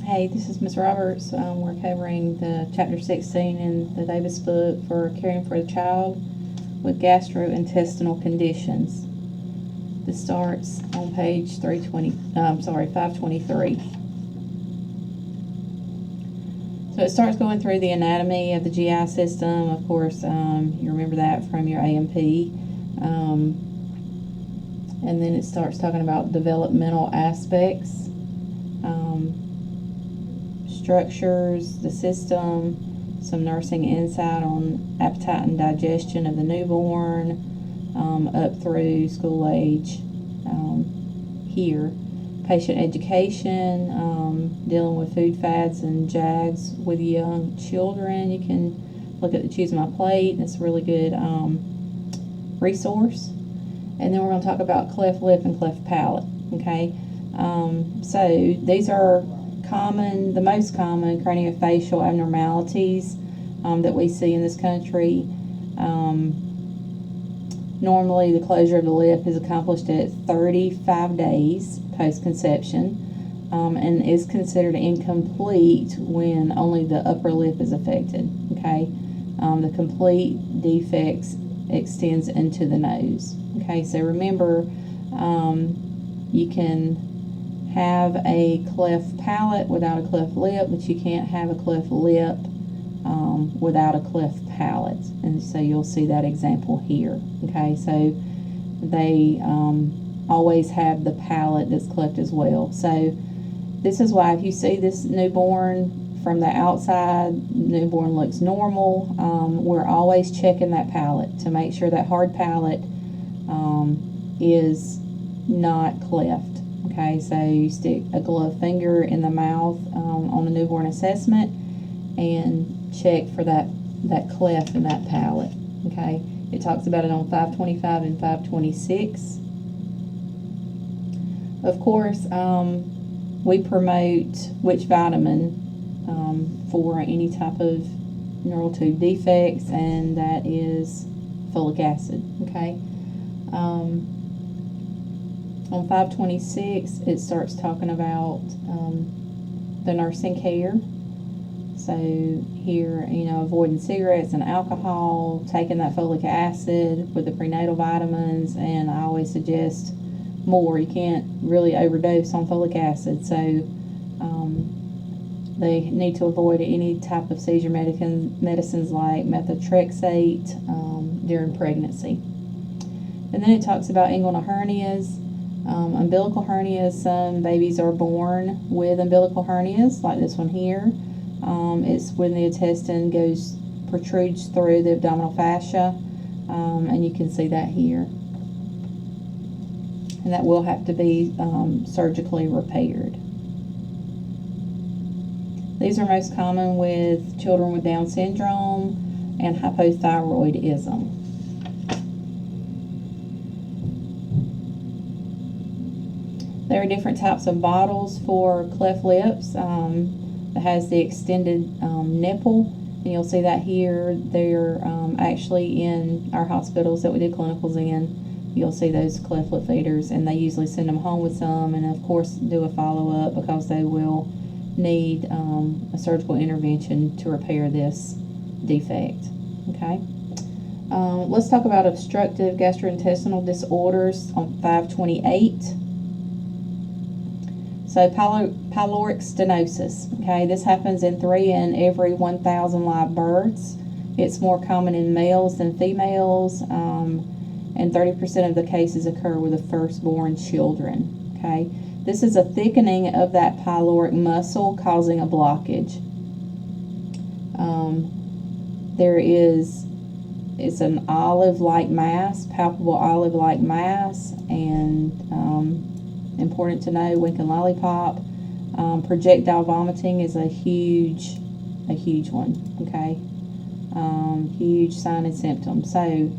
Hey, this is Ms. Roberts. We're covering the Chapter 16 in the Davis book for caring for a child with gastrointestinal conditions. This starts on page 523. So it starts going through the anatomy of the GI system. Of course, you remember that from your A&P. And then it starts talking about developmental aspects, structures, the system, some nursing insight on appetite and digestion of the newborn, up through school age here. Patient education, dealing with food fads and JAGs with young children. You can look at the Choose My Plate. It's a really good resource. And then we're going to talk about cleft lip and cleft palate. Okay, so these are the most common craniofacial abnormalities that we see in this country. Normally, the closure of the lip is accomplished at 35 days post-conception and is considered incomplete when only the upper lip is affected. Okay, the complete defects extends into the nose. Okay, so remember, you can have a cleft palate without a cleft lip, but you can't have a cleft lip without a cleft palate. And so you'll see that example here. Okay, so they always have the palate that's cleft as well. So this is why if you see this newborn from the outside, newborn looks normal, we're always checking that palate to make sure that hard palate is not cleft. Okay, so you stick a gloved finger in the mouth on the newborn assessment and check for that cleft in that palate. Okay, it talks about it on 525 and 526. Of course, we promote which vitamin for any type of neural tube defects, and that is folic acid. Okay. On 526, it starts talking about the nursing care. So here, avoiding cigarettes and alcohol, taking that folic acid with the prenatal vitamins, and I always suggest more. You can't really overdose on folic acid, so they need to avoid any type of seizure medicines like methotrexate during pregnancy. And then it talks about inguinal hernias. Umbilical hernias, some babies are born with umbilical hernias, like this one here. It's when the intestine protrudes through the abdominal fascia, and you can see that here. And that will have to be surgically repaired. These are most common with children with Down syndrome and hypothyroidism. There are different types of bottles for cleft lips. That has the extended nipple, and you'll see that here. They're actually in our hospitals that we do clinicals in. You'll see those cleft lip feeders, and they usually send them home with some, and of course do a follow-up because they will need a surgical intervention to repair this defect. Okay. Let's talk about obstructive gastrointestinal disorders on 528. So pyloric stenosis, okay, this happens in 3 in every 1,000 live births. It's more common in males than females, and 30% of the cases occur with the firstborn children, okay. This is a thickening of that pyloric muscle causing a blockage. It's an olive-like mass, palpable olive-like mass, and important to know, wink and lollipop. Projectile vomiting is a huge one, okay? Huge sign and symptom. So,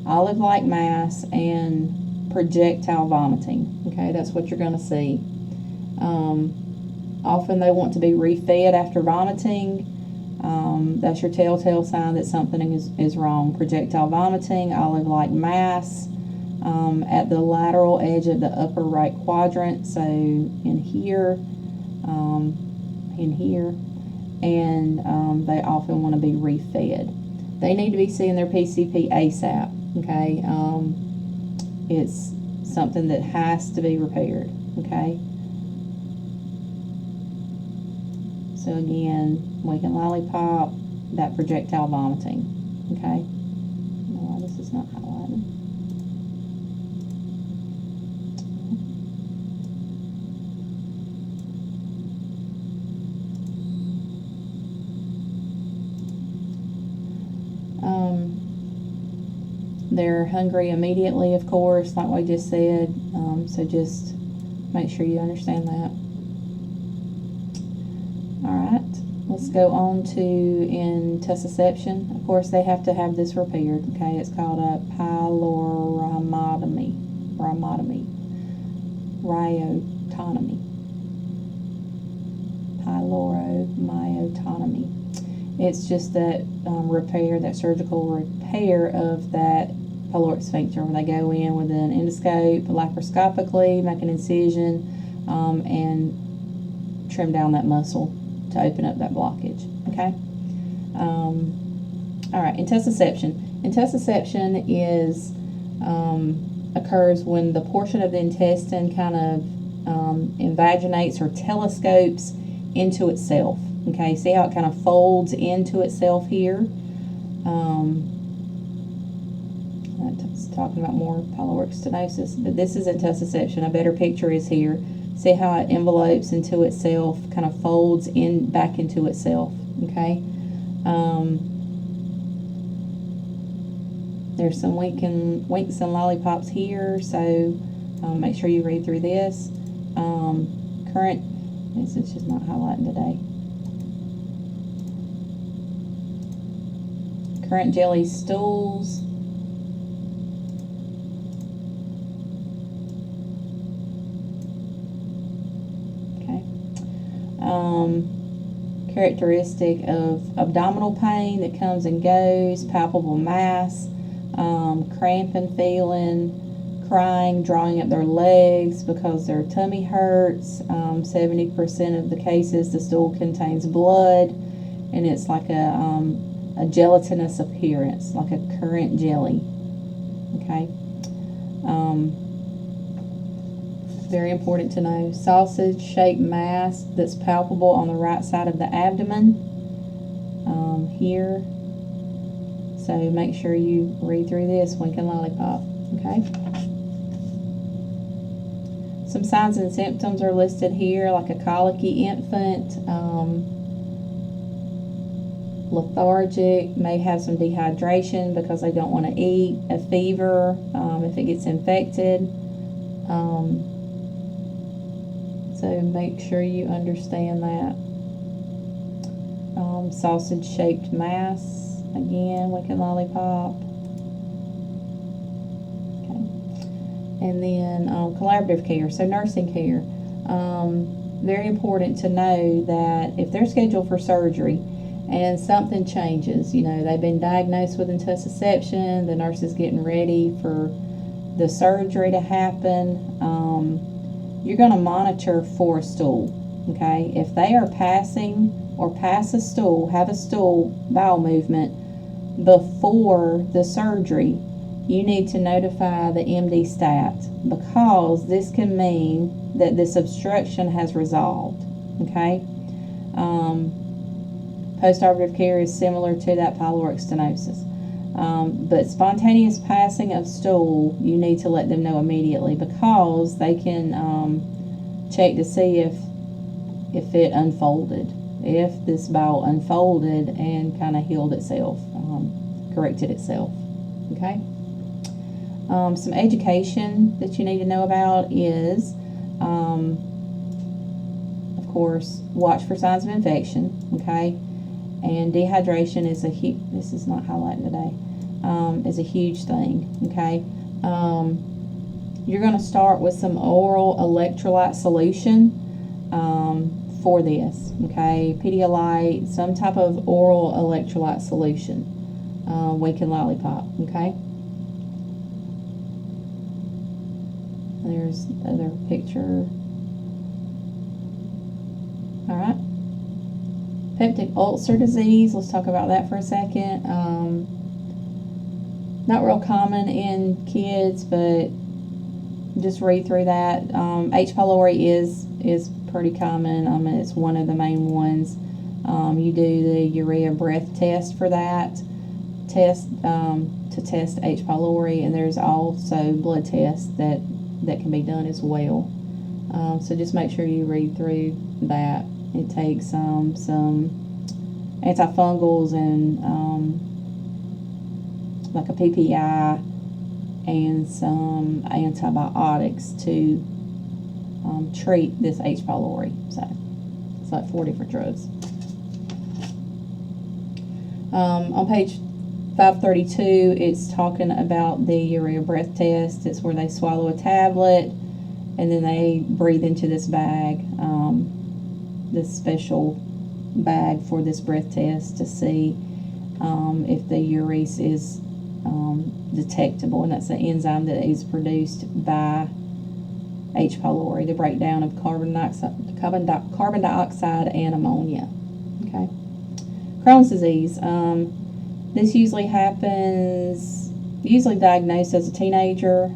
olive-like mass and projectile vomiting, okay? That's what you're going to see. Often they want to be refed after vomiting. That's your telltale sign that something is wrong. Projectile vomiting, olive-like mass, at the lateral edge of the upper right quadrant, so in here, in here, and they often want to be refed. They need to be seeing their PCP ASAP, okay? It's something that has to be repaired, okay? So again, weakened lollipop, that projectile vomiting, okay? No, this is not highlighted. They're hungry immediately, of course, like we just said, so just make sure you understand that. Alright, let's go on to intussusception. Of course, they have to have this repaired, okay? It's called a rhyototomy. Pyloromyotomy. It's just that repair, that surgical repair of that pyloric sphincter, when they go in with an endoscope, laparoscopically, make an incision, and trim down that muscle to open up that blockage, okay? All right, intussusception. Intussusception is occurs when the portion of the intestine kind of invaginates or telescopes into itself. Okay, see how it kind of folds into itself here? That's talking about more pyloric stenosis, but this is intussusception. A better picture is here. See how it envelopes into itself, kind of folds in back into itself. Okay. There's some winks and lollipops here, so make sure you read through this. This is just not highlighting today. Current jelly stools. Okay. Characteristic of abdominal pain that comes and goes, palpable mass, cramping feeling, crying, drawing up their legs because their tummy hurts. 70% of the cases the stool contains blood, and it's like a gelatinous appearance, like a currant jelly. Okay. Very important to know. Sausage-shaped mass that's palpable on the right side of the abdomen. Here. So make sure you read through this, wink and lollipop. Okay. Some signs and symptoms are listed here, like a colicky infant. Lethargic, may have some dehydration because they don't want to eat, a fever if it gets infected. So make sure you understand that. Sausage-shaped mass, again, wicked lollipop. Okay. And then collaborative care, so nursing care. Very important to know that if they're scheduled for surgery, and something changes, you know, they've been diagnosed with intussusception, the nurse is getting ready for the surgery to happen, you're going to monitor for a stool, okay? If they are passing or pass a stool, have a stool bowel movement before the surgery, you need to notify the MD stat, because this can mean that this obstruction has resolved, okay? Postoperative care is similar to that pyloric stenosis. But spontaneous passing of stool, you need to let them know immediately, because they can check to see if it unfolded, if this bowel unfolded and kind of healed itself, corrected itself. Okay. Some education that you need to know about is, of course, watch for signs of infection. Okay. And dehydration is this is not highlighting today, is a huge thing, okay? You're going to start with some oral electrolyte solution for this, okay? Pedialyte, some type of oral electrolyte solution, wink and lollipop, okay? There's another picture. All right. Peptic ulcer disease, let's talk about that for a second. Not real common in kids, but just read through that. H. pylori is pretty common. It's one of the main ones. You do the urea breath test for that test to test H. pylori, and there's also blood tests that can be done as well. So just make sure you read through that. It takes some antifungals and like a PPI and some antibiotics to treat this H. pylori. So it's like 4 different drugs. On page 532, it's talking about the urea breath test. It's where they swallow a tablet and then they breathe into this bag, this special bag for this breath test to see if the urease is detectable, and that's the enzyme that is produced by H. pylori, the breakdown of carbon dioxide and ammonia. Okay. Crohn's disease. This usually diagnosed as a teenager.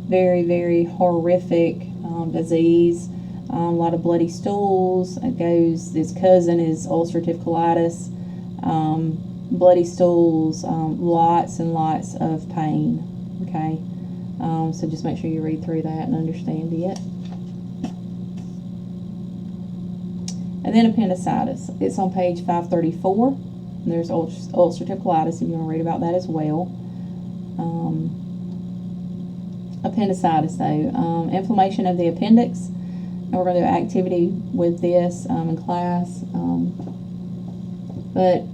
Very, very horrific disease. A lot of bloody stools. Its cousin is ulcerative colitis. Bloody stools, lots and lots of pain. Okay, so just make sure you read through that and understand it. And then appendicitis. It's on page 534. There's ulcerative colitis if you want to read about that as well. Appendicitis, though, inflammation of the appendix. And we're going to do an activity with this in class. But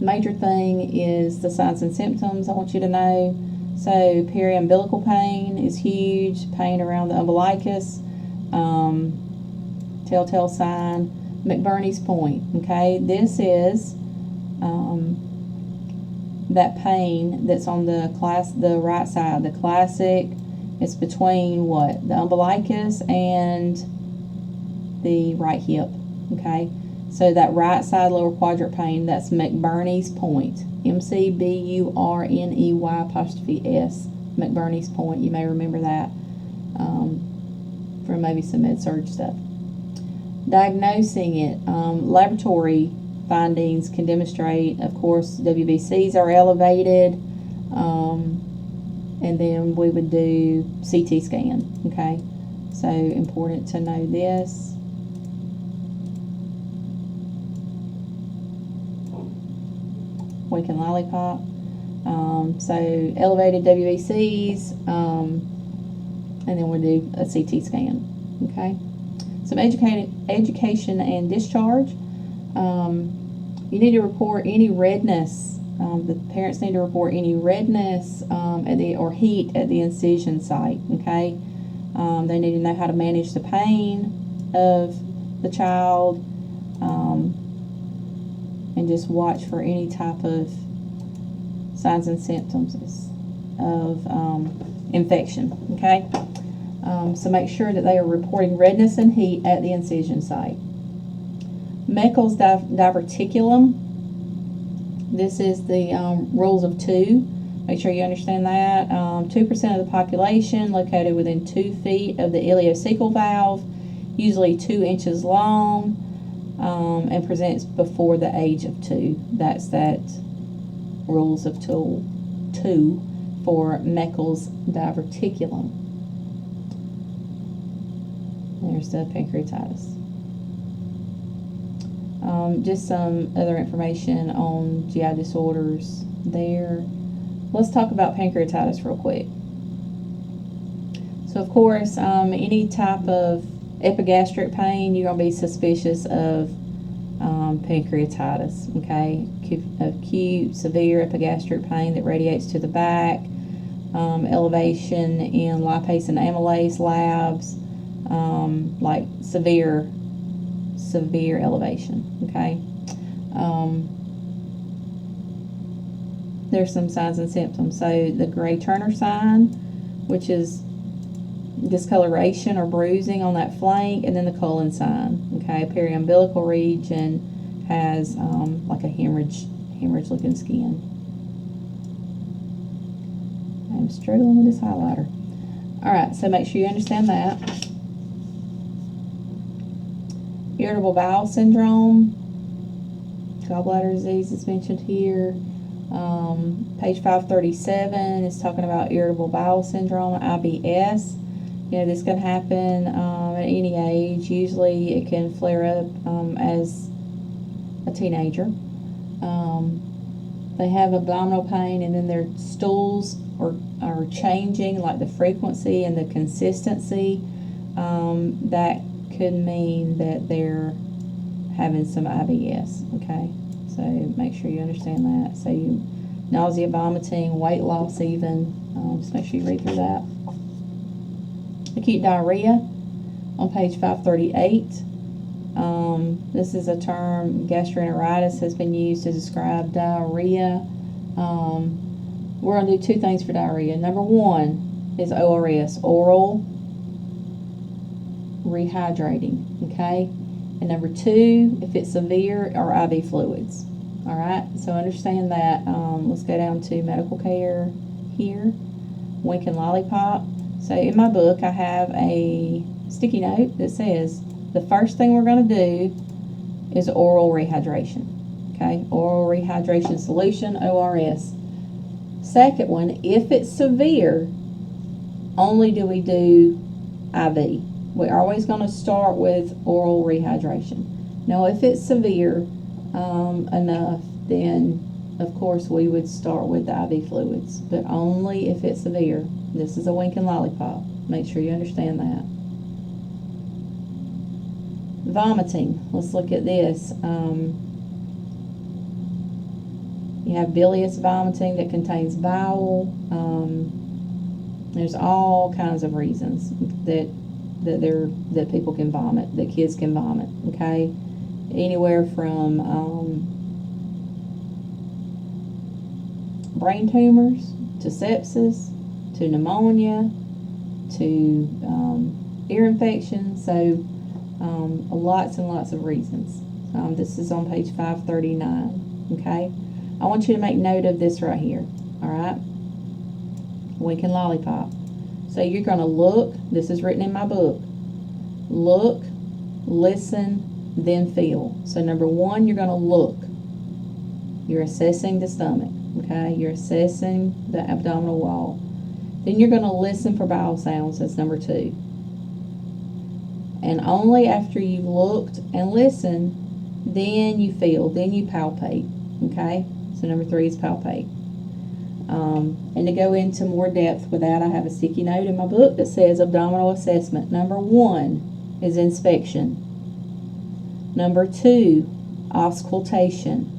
major thing is the signs and symptoms I want you to know. So periumbilical pain is huge, pain around the umbilicus, telltale sign, McBurney's point. Okay, this is that pain that's on the right side, the classic. It's between what? The umbilicus and the right hip. Okay. So that right side lower quadrant pain, that's McBurney's point. McBurney''S. McBurney's point. You may remember that from maybe some med-surg stuff. Diagnosing it. Laboratory findings can demonstrate, of course, WBCs are elevated. And then we would do CT scan. Okay. So important to know this. Winking lollipop. So elevated WBCs, and then we'll do a CT scan. Okay. Some education and discharge. You need to report any redness. The parents need to report any redness or heat at the incision site. Okay. They need to know how to manage the pain of the child. And just watch for any type of signs and symptoms of infection. Okay, so make sure that they are reporting redness and heat at the incision site. Meckel's diverticulum. This is the rules of 2. Make sure you understand that. 2% of the population located within 2 feet of the ileocecal valve, usually 2 inches long. And presents before the age of 2. That's that rules of 2 for Meckel's diverticulum. There's the pancreatitis. Just some other information on GI disorders there. Let's talk about pancreatitis real quick. So, of course, any type of epigastric pain, you're going to be suspicious of pancreatitis. Okay, acute severe epigastric pain that radiates to the back, elevation in lipase and amylase labs, like severe elevation. Okay, there's some signs and symptoms. So the Gray-Turner sign, which is discoloration or bruising on that flank, and then the colon sign. Okay, periumbilical region has like a hemorrhage looking skin. I'm struggling with this highlighter. Alright, so make sure you understand that. Irritable bowel syndrome, gallbladder disease is mentioned here. Page 537 is talking about irritable bowel syndrome, IBS. You know, this can happen at any age. Usually it can flare up as a teenager. They have abdominal pain, and then their stools are changing, like the frequency and the consistency. That could mean that they're having some IBS, okay? So make sure you understand that. So nausea, vomiting, weight loss even. Just make sure you read through that. Acute diarrhea on page 538. This is a term, gastroenteritis, has been used to describe diarrhea. We're going to do two things for diarrhea. Number one is ORS, oral rehydrating, okay? And number two, if it's severe, are IV fluids. All right, so understand that. Let's go down to medical care here. Wink and lollipop. So in my book, I have a sticky note that says the first thing we're going to do is oral rehydration. Okay, oral rehydration solution, ORS. Second one, if it's severe, only do we do IV. We're always going to start with oral rehydration. Now, if it's severe enough, then of course we would start with the IV fluids, but only if it's severe. This is a wink and lollipop. Make sure you understand that. Vomiting. Let's look at this. You have bilious vomiting that contains bowel. There's all kinds of reasons that people can vomit, that kids can vomit. Okay, anywhere from brain tumors to sepsis to pneumonia to ear infection. So lots and lots of reasons. This is on page 539. Okay, I want you to make note of this right here. All right, wink and lollipop. So you're going to look. This is written in my book. Look, listen, then feel. So number one, you're going to look. You're assessing the stomach. Okay, you're assessing the abdominal wall. Then you're going to listen for bowel sounds. That's number two. And only after you've looked and listened, then you feel, then you palpate. Okay, so number three is palpate. And to go into more depth with that, I have a sticky note in my book that says abdominal assessment. Number one is inspection. Number two, auscultation.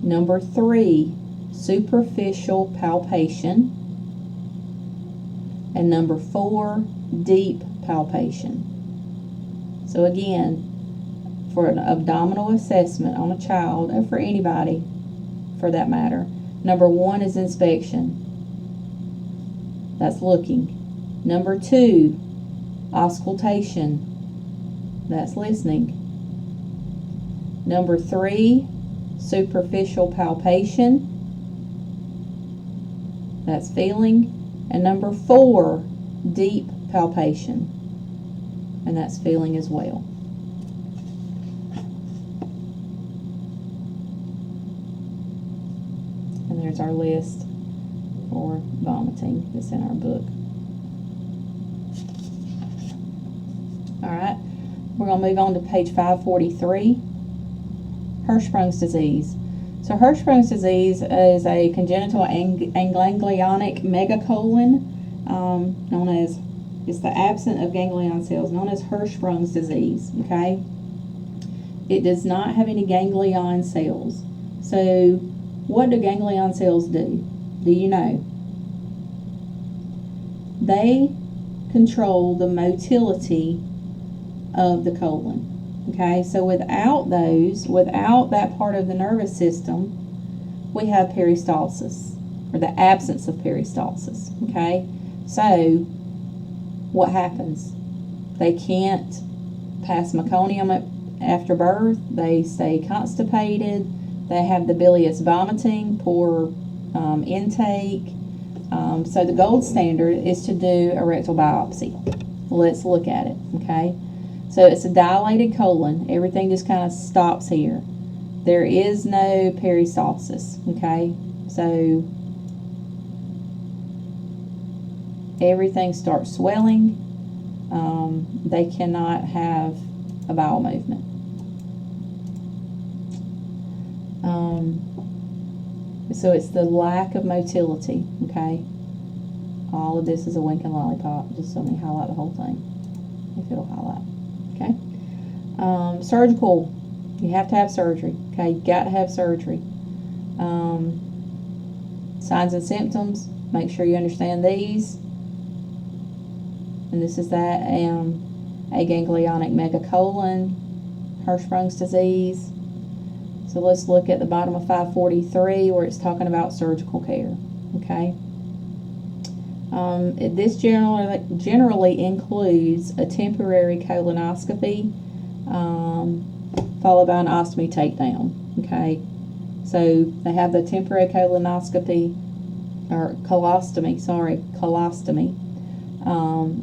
Number three, superficial palpation. And number four, deep palpation. So again, for an abdominal assessment on a child, or for anybody for that matter, number one is inspection. That's looking. Number two, auscultation. That's listening. Number three, superficial palpation. That's feeling. And number four, deep palpation. And that's feeling as well. And there's our list for vomiting that's in our book. Alright, we're going to move on to page 543. Hirschsprung's disease. So Hirschsprung's disease is a congenital ganglionic megacolon, known as, it's the absence of ganglion cells, known as Hirschsprung's disease, okay? It does not have any ganglion cells. So what do ganglion cells do? Do you know? They control the motility of the colon. Okay, so without those, without that part of the nervous system, we have peristalsis, or the absence of peristalsis. Okay, so what happens? They can't pass meconium after birth. They stay constipated. They have the bilious vomiting, poor intake. So the gold standard is to do a rectal biopsy. Let's look at it, okay? So it's a dilated colon. Everything just kind of stops here. There is no peristalsis, okay? So everything starts swelling. They cannot have a bowel movement. So it's the lack of motility, okay? All of this is a wink and lollipop. Just let me highlight the whole thing, if it'll highlight, okay? Surgical, you have to have surgery, okay? You got to have surgery. Signs and symptoms, make sure you understand these. And this is that aganglionic megacolon, Hirschsprung's disease. So let's look at the bottom of 543 where it's talking about surgical care, okay? This generally includes a temporary colonoscopy followed by an ostomy takedown, okay? So they have the temporary colonoscopy, or colostomy,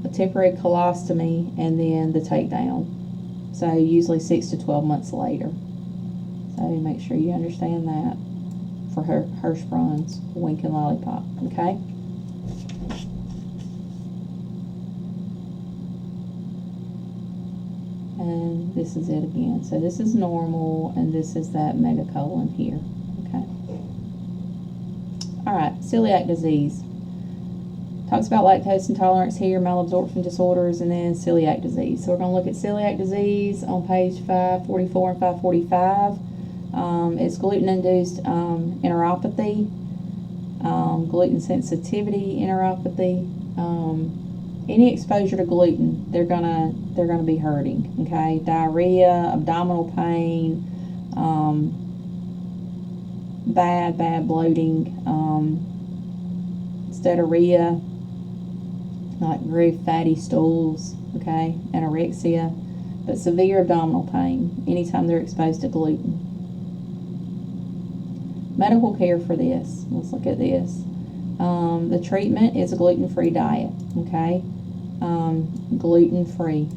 a temporary colostomy, and then the takedown. So usually 6 to 12 months later. So make sure you understand that for Hirschsprung's wink and lollipop, okay? And this is it again. So this is normal, and this is that megacolon here, okay? All right, celiac disease. Talks about lactose intolerance here, malabsorption disorders, and then celiac disease. So we're going to look at celiac disease on page 544 and 545. It's gluten-induced enteropathy, gluten sensitivity enteropathy. Any exposure to gluten, they're gonna be hurting. Okay, diarrhea, abdominal pain, bad bloating, steatorrhea, like very fatty stools. Okay, anorexia, but severe abdominal pain anytime they're exposed to gluten. Medical care for this. Let's look at this. The treatment is a gluten-free diet. Okay, gluten-free.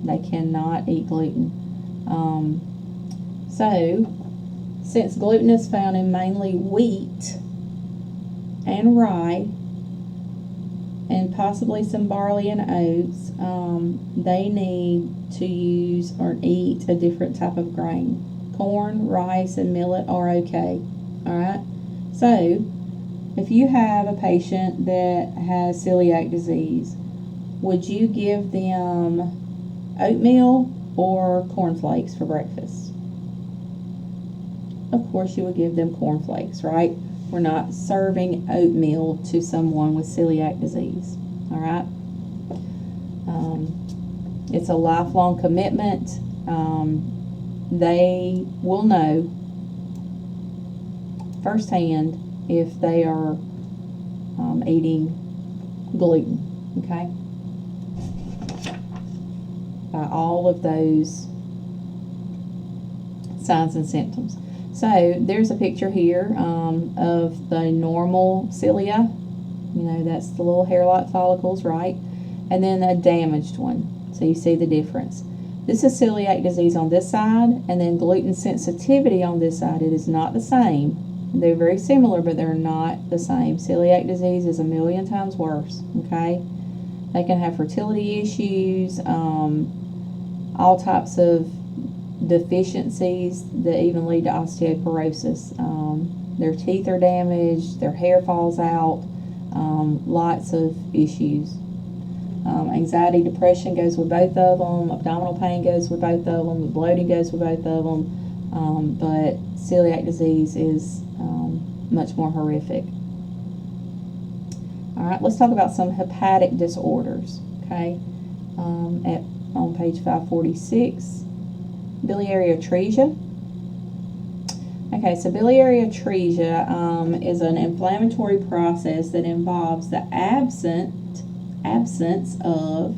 They cannot eat gluten. So, since gluten is found in mainly wheat and rye, and possibly some barley and oats, they need to use or eat a different type of grain. Corn, rice, and millet are okay. Alright? So, if you have a patient that has celiac disease, would you give them oatmeal or cornflakes for breakfast? Of course you would give them cornflakes, right? We're not serving oatmeal to someone with celiac disease. Alright? It's a lifelong commitment. They will know firsthand if they are eating gluten, okay? By all of those signs and symptoms. So there's a picture here of the normal cilia. You know, that's the little hair-like follicles, right? And then a damaged one. So you see the difference. This is celiac disease on this side, and then gluten sensitivity on this side. It is not the same. They're very similar, but they're not the same. Celiac disease is 1,000,000 times worse, okay? They can have fertility issues, all types of deficiencies that even lead to osteoporosis. Their teeth are damaged, their hair falls out, lots of issues. Anxiety, depression goes with both of them. Abdominal pain goes with both of them. The bloating goes with both of them. But celiac disease is much more horrific. All right, let's talk about some hepatic disorders. Okay, on page 546, biliary atresia. Okay, so biliary atresia is an inflammatory process that involves the absence absence of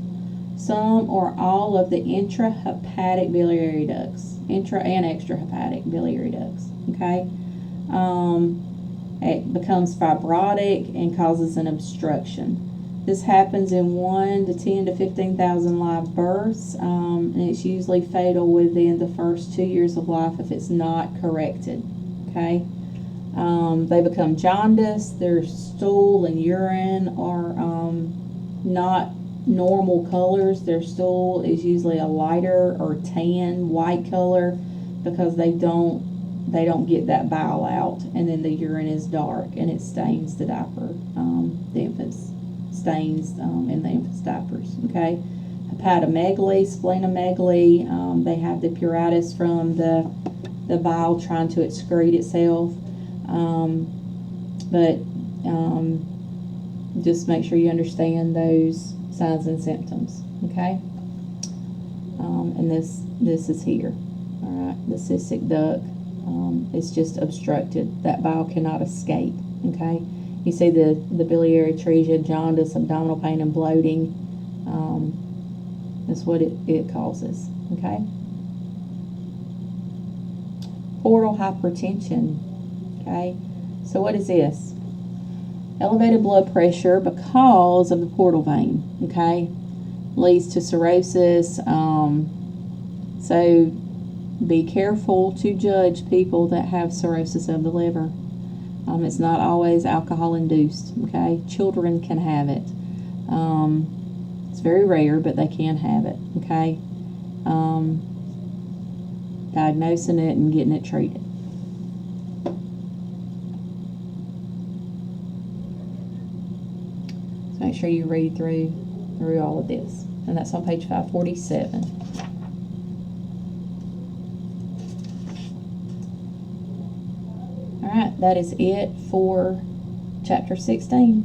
some or all of the intrahepatic biliary ducts, intra and extrahepatic biliary ducts, okay? It becomes fibrotic and causes an obstruction. This happens in 1 to 10 to 15,000 live births, and it's usually fatal within the first 2 years of life if it's not corrected, okay? They become jaundiced. Their stool and urine are not normal colors. Their stool is usually a lighter or tan white color because they don't get that bile out, and then the urine is dark and it stains the diaper. The infants stains in the infants' diapers. Okay, hepatomegaly, splenomegaly. They have the pruritus from the bile trying to excrete itself. But just make sure you understand those signs and symptoms. Okay, and this is here. All right, the cystic duct. It's just obstructed. That bile cannot escape. Okay, you see the biliary atresia, jaundice, abdominal pain, and bloating. That's what it causes. Okay. Portal hypertension. Okay, so what is this? Elevated blood pressure because of the portal vein. Okay, leads to cirrhosis. So be careful to judge people that have cirrhosis of the liver. It's not always alcohol induced. Okay, children can have it. It's very rare, but they can have it. Okay, diagnosing it and getting it treated. So make sure you read through all of this, and that's on page 547. All right, that is it for chapter 16.